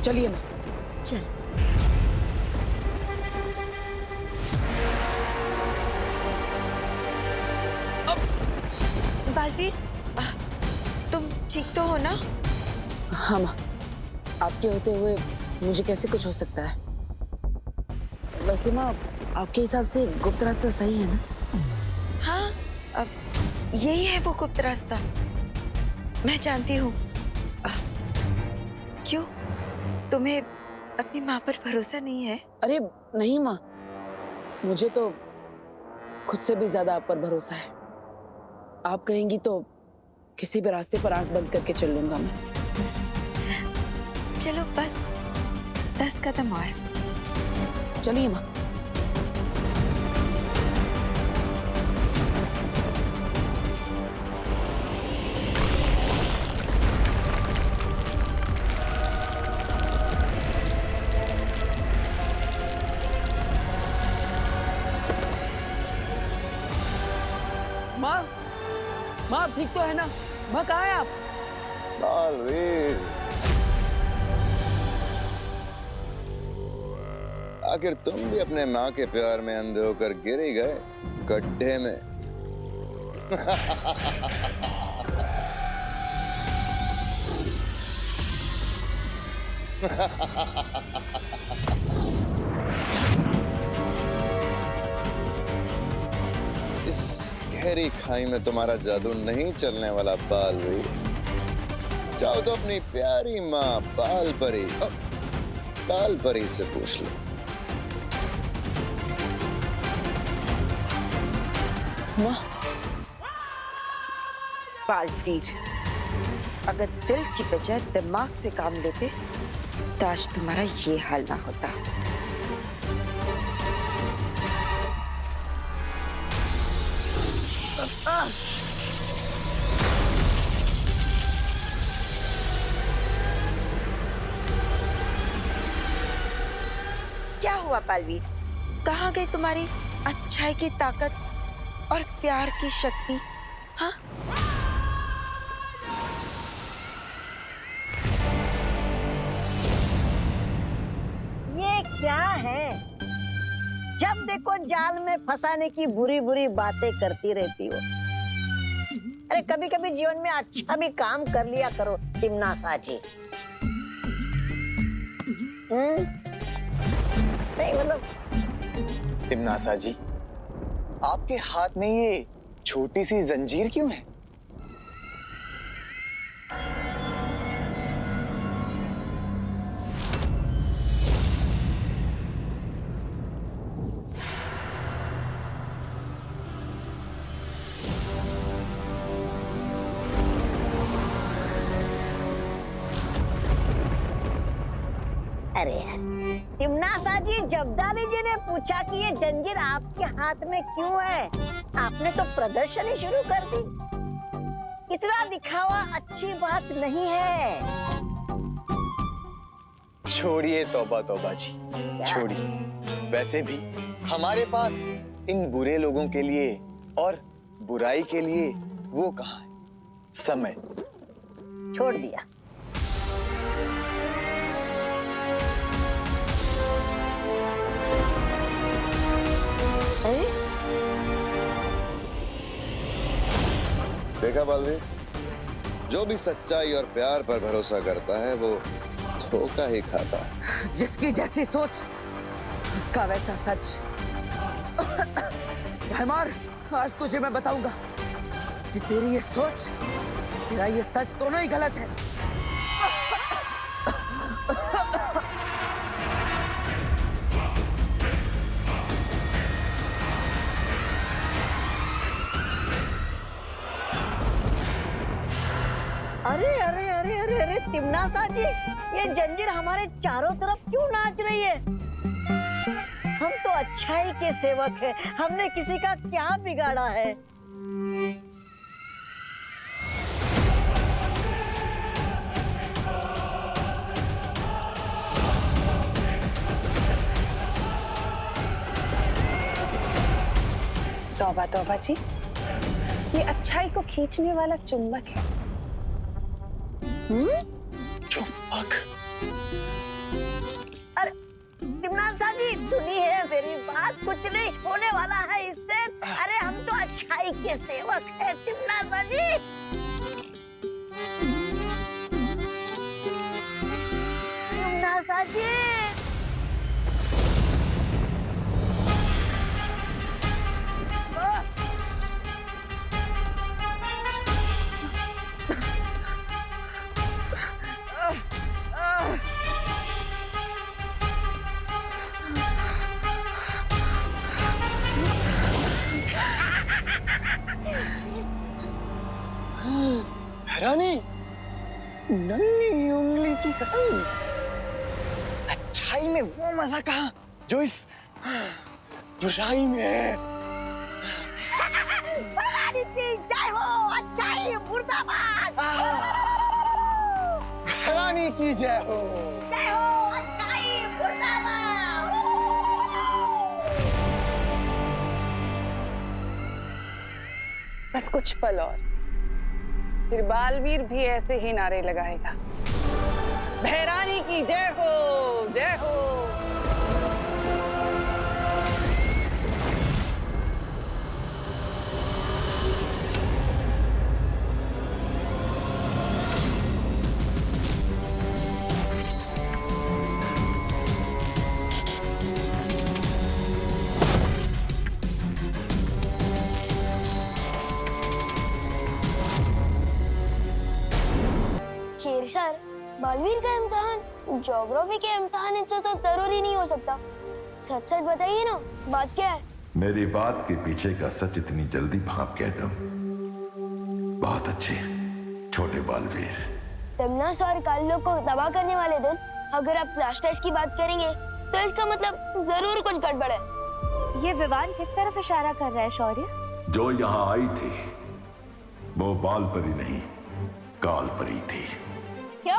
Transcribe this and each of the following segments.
चलिए माँ। चल। बालवीर, तुम ठीक तो हो ना? हाँ माँ, आपके होते हुए मुझे कैसे कुछ हो सकता है? वैसे माँ, आपके हिसाब से गुप्त रास्ता सही है ना? हाँ, अब यही है वो गुप्त रास्ता। मैं जानती हूँ। क्यों? तुम्हें अपनी माँ पर भरोसा नहीं है? अरे नहीं माँ, मुझे तो खुद से भी ज्यादा आप पर भरोसा है। आप कहेंगी तो किसी भी रास्ते पर आंख बंद करके चल लूंगा मैं। चलो बस 10 कदम और। चलिए माँ। माँ, माँ ठीक तो है ना? माँ कहाँ है आप? बालवीर, आखिर तुम भी अपने माँ के प्यार में अंधे होकर गिर ही गए गड्ढे में। इस गहरी खाई में तुम्हारा जादू नहीं चलने वाला बालवीर। जाओ तो अपनी प्यारी माँ बाल परी, काल परी से पूछ लो। माँ, बालवीर, अगर दिल की बजाय दिमाग से काम लेते तो आज तुम्हारा ये हाल ना होता। क्या हुआ बालवीर? कहाँ गई तुम्हारी अच्छाई की ताकत और प्यार की शक्ति? हाँ? ये क्या है? जब देखो जाल में फंसाने की बुरी बुरी बातें करती रहती हो। अरे कभी कभी जीवन में अच्छा भी काम कर लिया करो तिमनासा जी। नहीं मतलब तिमनासा जी, आपके हाथ में ये छोटी सी जंजीर क्यों है? अरे यार, तिमनासा जी, जब्दाली जी ने पूछा कि ये जंजीर आपके हाथ में क्यों है? आपने तो प्रदर्शन ही शुरू कर दी। इतना दिखावा अच्छी बात नहीं है। छोड़िए तौबा तौबा जी, छोड़िए। वैसे भी हमारे पास इन बुरे लोगों के लिए और बुराई के लिए वो कहाँ है समय। छोड़ दिया। देखा बालवीर, जो भी सच्चाई और प्यार पर भरोसा करता है वो धोखा ही खाता है। जिसकी जैसी सोच उसका वैसा सच। भैमार, आज तुझे मैं बताऊंगा कि तेरी ये सोच, तेरा ये सच दोनों ही गलत है। अरे अरे अरे अरे अरे तिमनासा जी, ये जंजीर हमारे चारों तरफ क्यों नाच रही है? हम तो अच्छाई के सेवक हैं, हमने किसी का क्या बिगाड़ा है? तौबा तौबा जी, ये अच्छाई को खींचने वाला चुंबक है। चुंबक? अच्छाई के सेवक है तिमनासा जी। तिमनासा जी, रानी, नन्ही उंगली की कसम, अच्छाई में वो मजा कहाँ जो इस बुराई में है। भवानी की जय हो, अच्छाई मुर्दाबाद। रानी की जय हो। जय हो, अच्छाई मुर्दाबाद। बस कुछ पल और, फिर बालवीर भी ऐसे ही नारे लगाएगा, भैरानी की जय हो, जय हो। शेर सर, बालवीर का इम्तिहान ज्योग्राफी के इम्तिहान से तो जरूरी नहीं हो सकता। सच सच बताइए ना, बात क्या है? मेरी बात के पीछे का सच इतनी जल्दी भाप गए तुम? बहुत अच्छे छोटे बालवीर। तिमनासा और कालिलोक को तबाह करने वाले दिन अगर आप क्लास टेस्ट की बात करेंगे तो इसका मतलब जरूर कुछ गड़बड़ है। ये विवान किस तरफ इशारा कर रहा है शौर्य? जो यहाँ आई थी वो बाल परी नहीं, काल परी थी। क्या?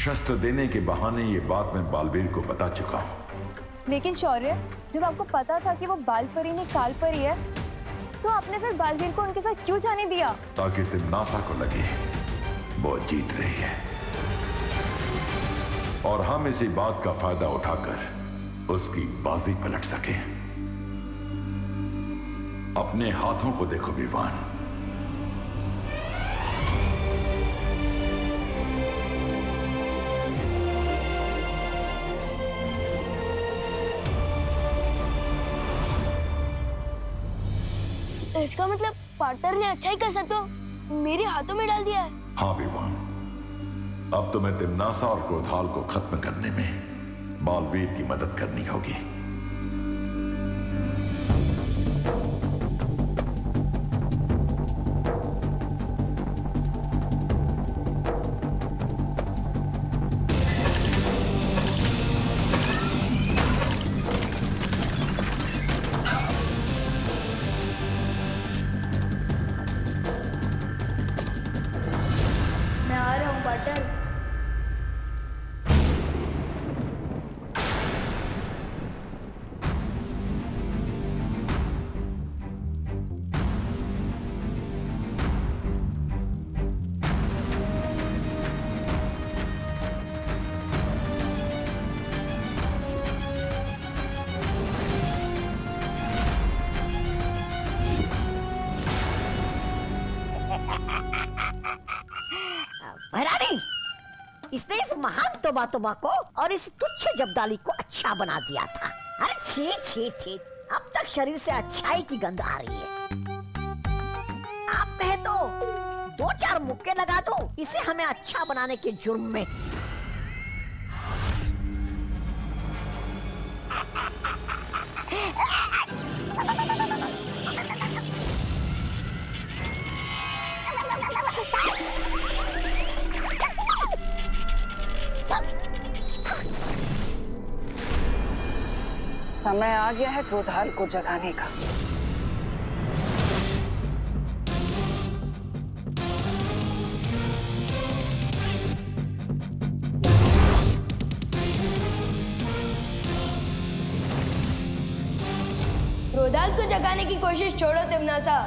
शस्त्र देने के बहाने ये बात मैं बालवीर को बता चुका हूँ। लेकिन शौर्य, जब आपको पता था कि वो बाल परी नहीं काल परी है, तो आपने फिर बालवीर को उनके साथ क्यों जाने दिया? ताकि तिमनासा को लगे वो जीत रही है और हम इसी बात का फायदा उठाकर उसकी बाजी पलट सके। अपने हाथों को देखो विवान। इसका मतलब पार्टनर ने अच्छाई का सत्व मेरे हाथों में डाल दिया है। हाँ विवान, अब तुम्हें तिमनासा और क्रोधाल को खत्म करने में बालवीर की मदद करनी होगी। मैं आ रहा हूँ पार्टनर। भैरानी, इसने इस महान तोबा को और इस तुच्छ जब्दाली को अच्छा बना दिया था। अरे छी छी छी, अब तक शरीर से अच्छाई की गंध आ रही है। आप कहे तो 2-4 मुक्के लगा दो इसे हमें अच्छा बनाने के जुर्म में। समय आ गया है क्रोधाल को जगाने का। क्रोधाल को जगाने की कोशिश छोड़ो तिमनासा।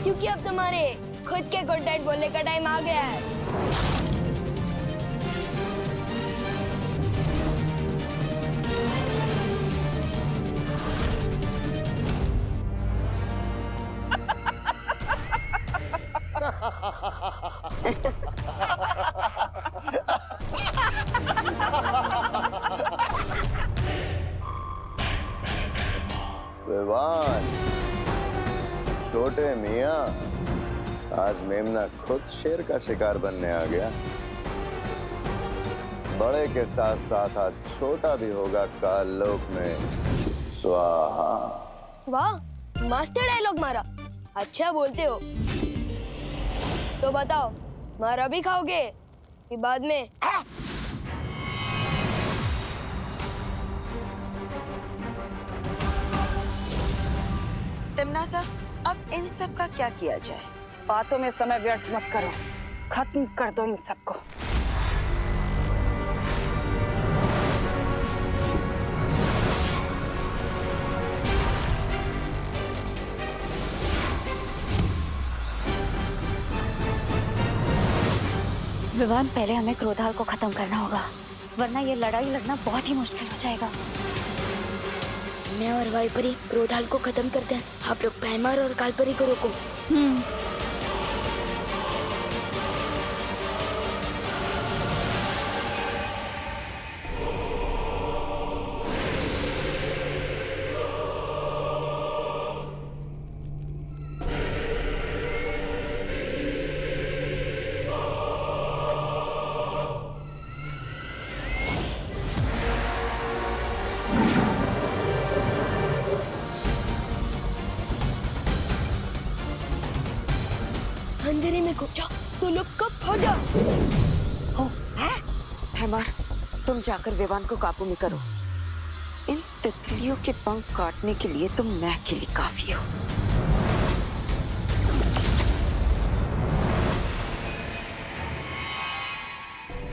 क्योंकि अब तुम्हारे खुद के गुड नाइट बोलने का टाइम आ गया है। छोटे मियाँ, आज मेमना खुद शेर का शिकार बनने आ गया। बड़े के साथ साथ आज छोटा भी होगा काल लोक में। स्वाहा। वाह, मस्त डायलॉग मारा। अच्छा बोलते हो। तो बताओ, मारा भी खाओगे कि बाद में? तिमनासा, अब इन सब का क्या किया जाए? बातों में समय व्यर्थ मत करो, खत्म कर दो इन सबको। विवान, पहले हमें क्रोधाल को खत्म करना होगा, वरना ये लड़ाई लड़ना बहुत ही मुश्किल हो जाएगा। मैं और वाइपरी क्रोधाल को खत्म करते हैं, आप लोग पैमार और कालपरी को रोको। अंधेरे में घुस जाओ तो लोग कब हो जाओ। हैमर, तुम जाकर विवान को काबू में करो। इन तितलियों के पंख काटने के लिए तुम मैं अकेली काफी हो।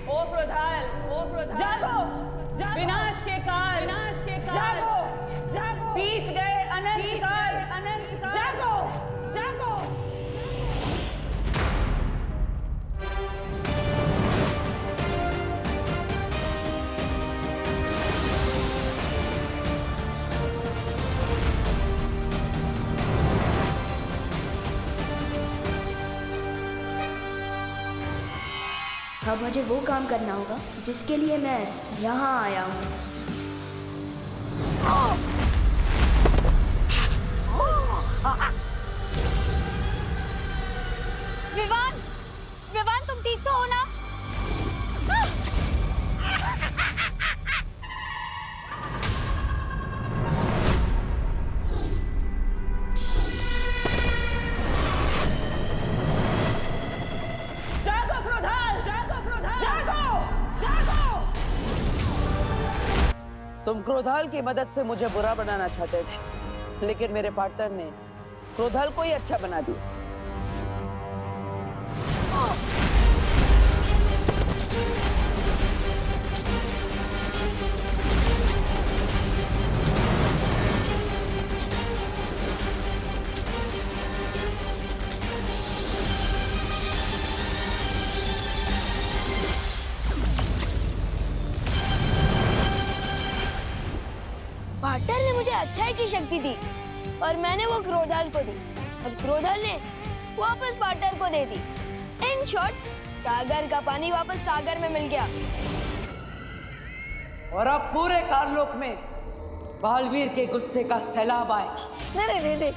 ओ क्रोधाल, जागो, विनाश के काल, जागो, बीत गए अनंत काल, जागो, जागो। अब मुझे वो काम करना होगा जिसके लिए मैं यहाँ आया हूँ। विवान, विवान, तुम ठीक तो हो ना? तुम क्रोधाल की मदद से मुझे बुरा बनाना चाहते थे, लेकिन मेरे पार्टनर ने क्रोधाल को ही अच्छा बना दिया। पार्टनर ने मुझे अच्छाई की शक्ति दी और मैंने वो क्रोधाल को दी और क्रोधाल ने वापस पार्टनर को दे दी। इन शॉर्ट, सागर का पानी वापस सागर में मिल गया। और अब पूरे काललोक में बालवीर के गुस्से का सैलाब आएगा। नहीं।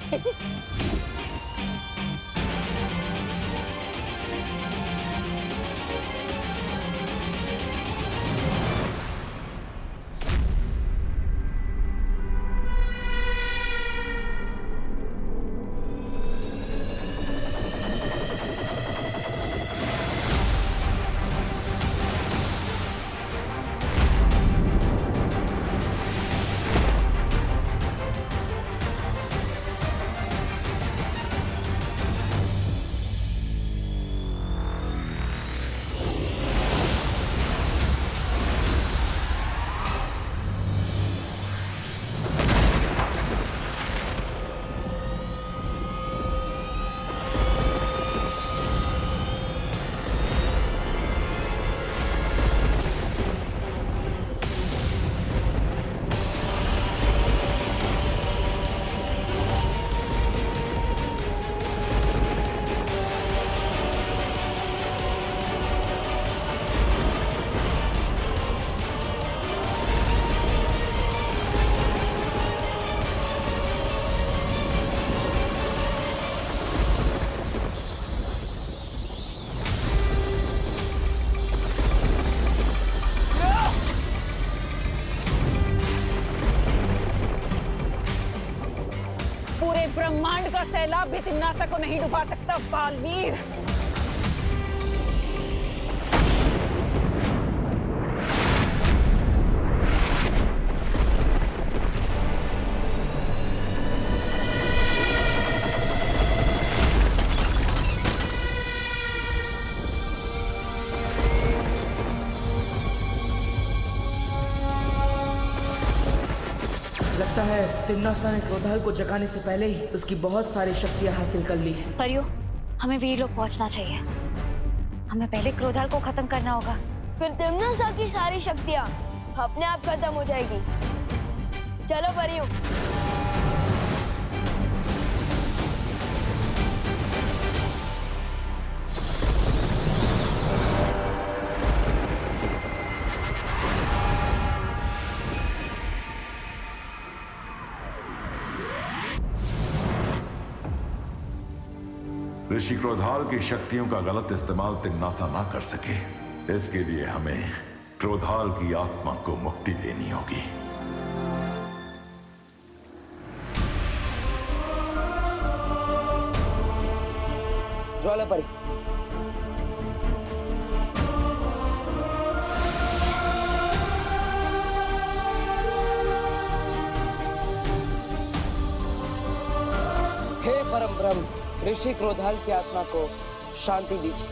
सैलाब भी तिम्नासा को नहीं डुबा सकता बालवीर। लगता है तिम्नासा ने क्रोधाल को जगाने से पहले ही उसकी बहुत सारी शक्तियां हासिल कर ली है। परियो, हमें वीर लोग पहुंचना चाहिए। हमें पहले क्रोधाल को खत्म करना होगा। फिर तिम्नासा की सारी शक्तियाँ अपने आप खत्म हो जाएगी। चलो परियों। ऋषि क्रोधाल की शक्तियों का गलत इस्तेमाल तिम्नासा ना कर सके, इसके लिए हमें क्रोधाल की आत्मा को मुक्ति देनी होगी। ज्वालापरी, हे परम ब्रह्म, ऋषि क्रोधाल की आत्मा को शांति दीजिए।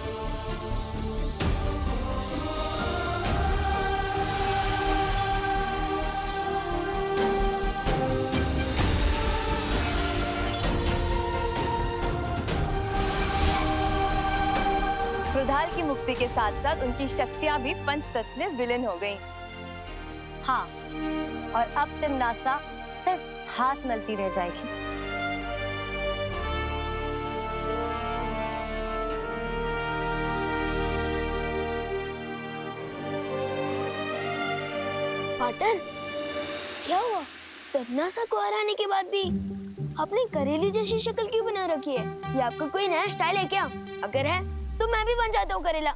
क्रोधाल की मुक्ति के साथ साथ उनकी शक्तियां भी पंचतत्व में विलीन हो गईं। हाँ, और अब तिम्नासा सिर्फ हाथ मलती रह जाएगी। पाटर, क्या हुआ? तिम्नासा को हराने के बाद भी आपने करेली जैसी शक्ल क्यों बना रखी है? ये आपका कोई नया स्टाइल है क्या? अगर है तो मैं भी बन जाता हूँ करेला।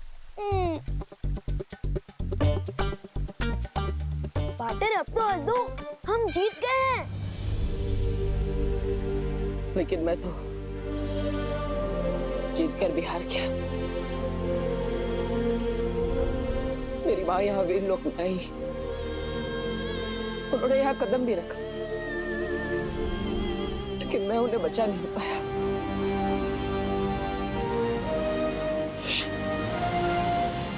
पाटर, अब तो हंस दो, हम जीत गए हैं। लेकिन मैं तो जीत कर भी हार गया। मेरी माँ यहाँ वीर लोक में आई, उन्होंने यहाँ कदम भी रखा, लेकिन मैं उन्हें बचा नहीं पाया।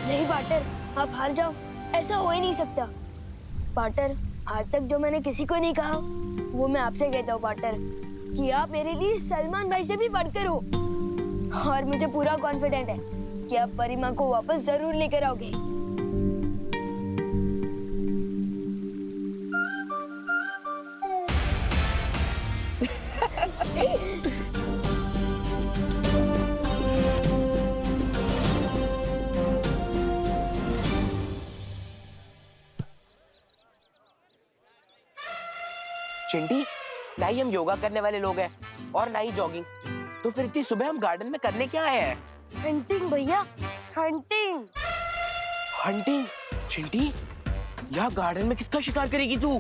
नहीं पाटर, आप हार जाओ, ऐसा हो ही नहीं सकता। पाटर, आज तक जो मैंने किसी को नहीं कहा वो मैं आपसे कहता हूँ पाटर, कि आप मेरे लिए सलमान भाई से भी बढ़कर हो। और मुझे पूरा कॉन्फिडेंट है कि आप परिमा को वापस जरूर लेकर आओगे। चिंटी, ना ही हम योगा करने वाले लोग हैं और ना ही जॉगिंग, तो फिर इतनी सुबह हम गार्डन में करने क्या आए हैं? हंटिंग भैया, हंटिंग। हंटिंग? चिंटी, यहाँ गार्डन में किसका शिकार करेगी तू?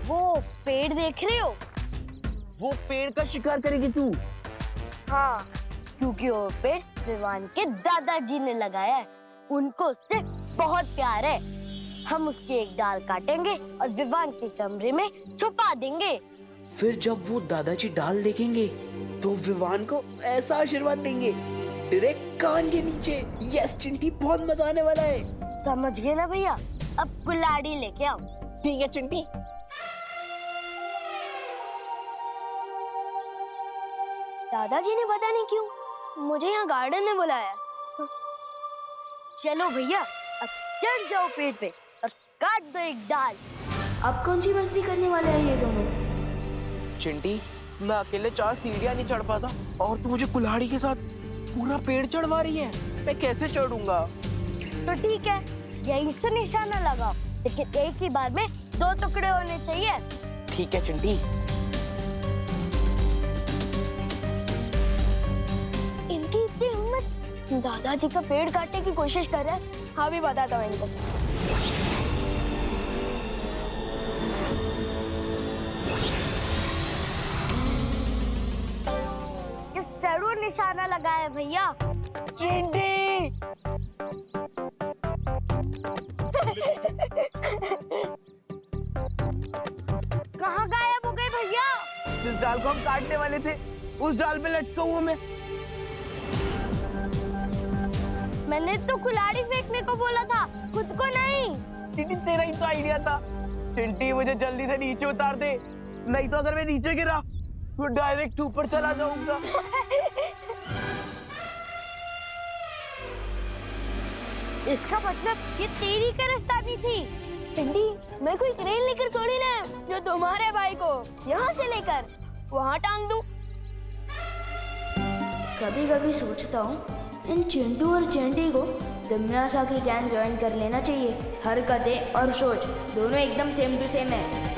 वो पेड़ देख रहे हो? वो पेड़ का शिकार करेगी तू? हाँ, क्योंकि वो पेड़ विवान के दादाजी ने लगाया है। उनको उससे बहुत प्यार है। हम उसकी एक डाल काटेंगे और विवान के कमरे में छुपा देंगे। फिर जब वो दादाजी डाल देखेंगे तो विवान को ऐसा आशीर्वाद देंगे डायरेक्ट कान के नीचे। यस चिंटी, बहुत मजा आने वाला है। समझ गए ना भैया? अब कुल्हाड़ी लेके आओ। ठीक है चिंटी। दादाजी ने पता नहीं क्यों मुझे यहाँ गार्डन में बुलाया। चलो भैया, अब चढ़ जाओ पेड़ पे और काट दो एक डाल। अब कौन सी मस्ती करने वाले हैं ये दोनों? चिंटी, मैं अकेले 4 सीढ़ियाँ नहीं चढ़ पाता और तू मुझे कुल्हाड़ी के साथ पूरा पेड़ चढ़वा रही है। मैं कैसे चढ़ूंगा? तो ठीक है, यहीं से निशाना लगाओ, लेकिन एक ही बार में 2 टुकड़े होने चाहिए। ठीक है चिंटी। इनकी इतनी हिम्मत, दादाजी का पेड़ काटने की कोशिश कर रहे हैं। हाँ भी बताता हूँ इनको। जरूर निशाना लगाया भैया। चिंटी कहाँ गायब हो गए भैया? जिस डाल को हम काटने वाले थे उस डाल पे लटका हूँ मैं। मैंने तो कुल्हाड़ी फेंकने को बोला था, खुद को नहीं। चिंटी तेरा ही तो आइडिया था। चिंटी मुझे जल्दी से नीचे उतार दे, नहीं तो अगर मैं नीचे गिरा तो डायरेक्ट ऊपर चला जाऊंगा। इसका मतलब ये तेरी करस्तानी थी। चिंटी, मैं कोई क्रेन लेकर थोड़ी ना जो तुम्हारे भाई को यहाँ से लेकर वहाँ टांग दूं। कभी कभी सोचता हूँ इन चिंटू और चंटी को तिमनासा की गैंग ज्वाइन कर लेना चाहिए। हरकतें और सोच दोनों एकदम सेम टू सेम है।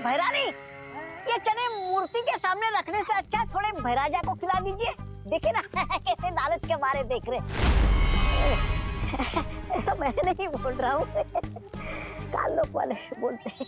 भैरानी, ये चने मूर्ति के सामने रखने से अच्छा थोड़े भैराजा को खिला दीजिए। देखिए ना कैसे लालच के मारे देख रहे। ऐसा मैं नहीं बोल रहा हूँ, काल लोग वाले बोलते हैं।